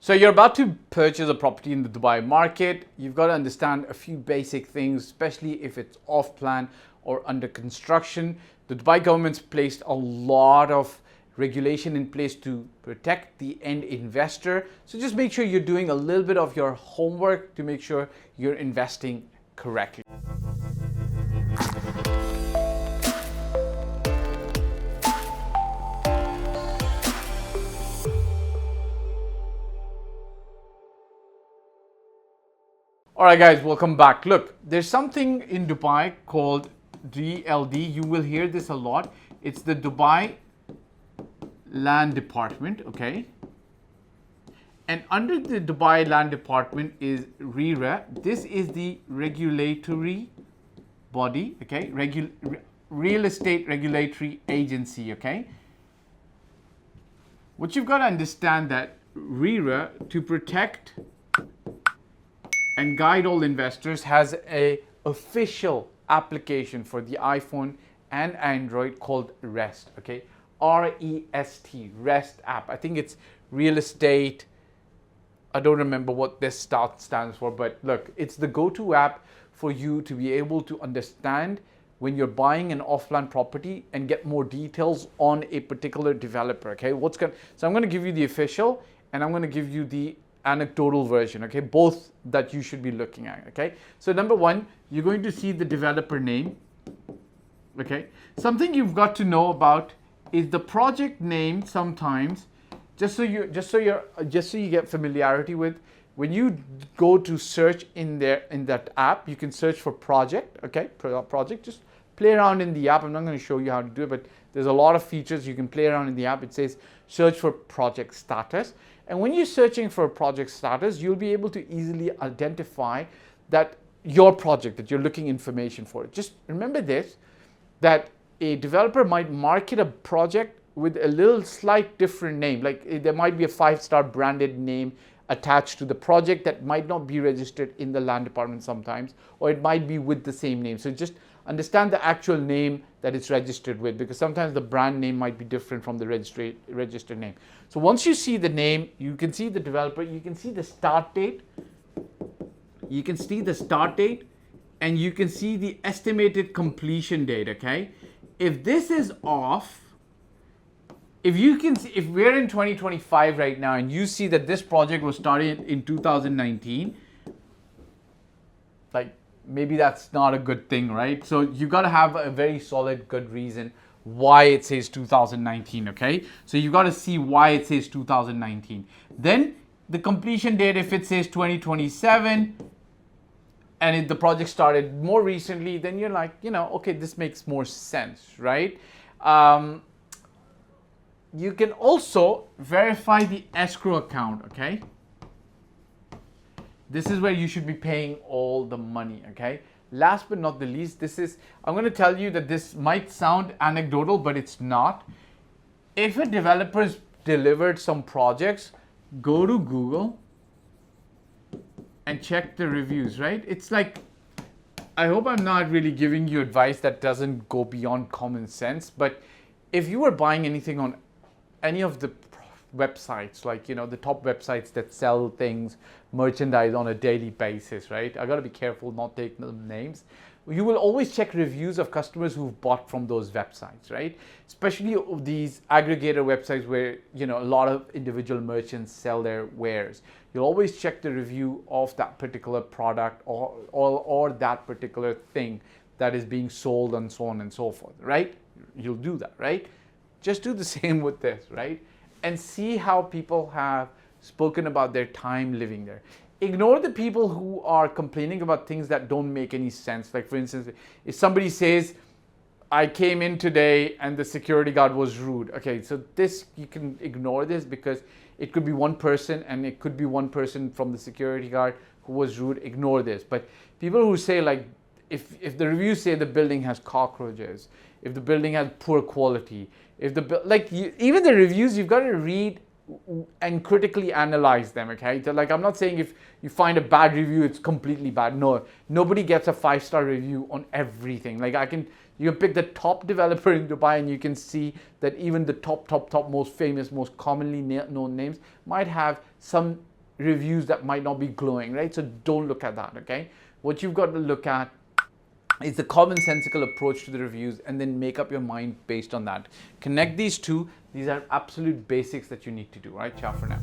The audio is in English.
So you're about to purchase a property in the Dubai market. You've got to understand a few basic things, especially if it's off plan or under construction. The Dubai government's placed a lot of regulation in place to protect the end investor. So just make sure you're doing a little bit of your homework to make sure you're investing correctly. All right, guys, welcome back. Look, there's something in Dubai called DLD. You will hear this a lot. It's the Dubai Land Department, okay? And under the Dubai Land Department is RERA. This is the regulatory body, okay? Real Estate Regulatory Agency, okay? What you've got to understand that RERA, to protect and guide all investors, has a official application for the iPhone and Android called REST, okay? R-E-S-T, REST app. I think it's real estate. I don't remember what this stands for, but look, it's the go-to app for you to be able to understand when you're buying an offline property and get more details on a particular developer, okay? So I'm going to give you the official and I'm going to give you the anecdotal version, okay? Both that you should be looking at, okay? So number one, you're going to see the developer name, okay? Something you've got to know about is the project name sometimes, just so you get familiarity with. When you go to search in that app, you can search for project, okay? Project, just play around in the app. I'm not going to show you how to do it, but there's a lot of features you can play around in the app. It says search for project status. And when you're searching for project status, you'll be able to easily identify that your project that you're looking information for. Just remember this, that a developer might market a project with a little slight different name. Like there might be a 5-star branded name attached to the project that might not be registered in the land department sometimes, or it might be with the same name. So just understand the actual name that it's registered with, because sometimes the brand name might be different from the registered name. So once you see the name, you can see the developer, you can see the start date, you can see the start date, and you can see the estimated completion date, okay? If this is off, if we're in 2025 right now and you see that this project was started in 2019, like maybe that's not a good thing, right? So you got to have a very solid, good reason why it says 2019, okay? So you got to see why it says 2019. Then the completion date, if it says 2027, and if the project started more recently, then you're like, okay, this makes more sense, right? You can also verify the escrow account, okay? This is where you should be paying all the money, okay? Last but not the least, I'm going to tell you that this might sound anecdotal, but it's not. If a developer's delivered some projects, go to Google and check the reviews, right? It's like, I hope I'm not really giving you advice that doesn't go beyond common sense, but if you were buying anything on any of the websites, like, the top websites that sell things, merchandise on a daily basis, right? I got to be careful not taking them names. You will always check reviews of customers who've bought from those websites, right? Especially these aggregator websites where, a lot of individual merchants sell their wares. You'll always check the review of that particular product or that particular thing that is being sold and so on and so forth, right? You'll do that, right? Just do the same with this, right? And see how people have spoken about their time living there. Ignore the people who are complaining about things that don't make any sense. Like, for instance, if somebody says, I came in today and the security guard was rude. Okay, so you can ignore this because it could be one person and it could be one person from the security guard who was rude. Ignore this. But people who say, like, if the reviews say the building has cockroaches, if the building has poor quality, even the reviews, you've got to read and critically analyze them, okay? So, like, I'm not saying if you find a bad review, it's completely bad. No, nobody gets a 5-star review on everything. Like, you can pick the top developer in Dubai and you can see that even the top most famous, most commonly known names might have some reviews that might not be glowing, right? So don't look at that, okay? What you've got to look at is the commonsensical approach to the reviews, and then make up your mind based on that. Connect these two. These are absolute basics that you need to do, right? Ciao for now.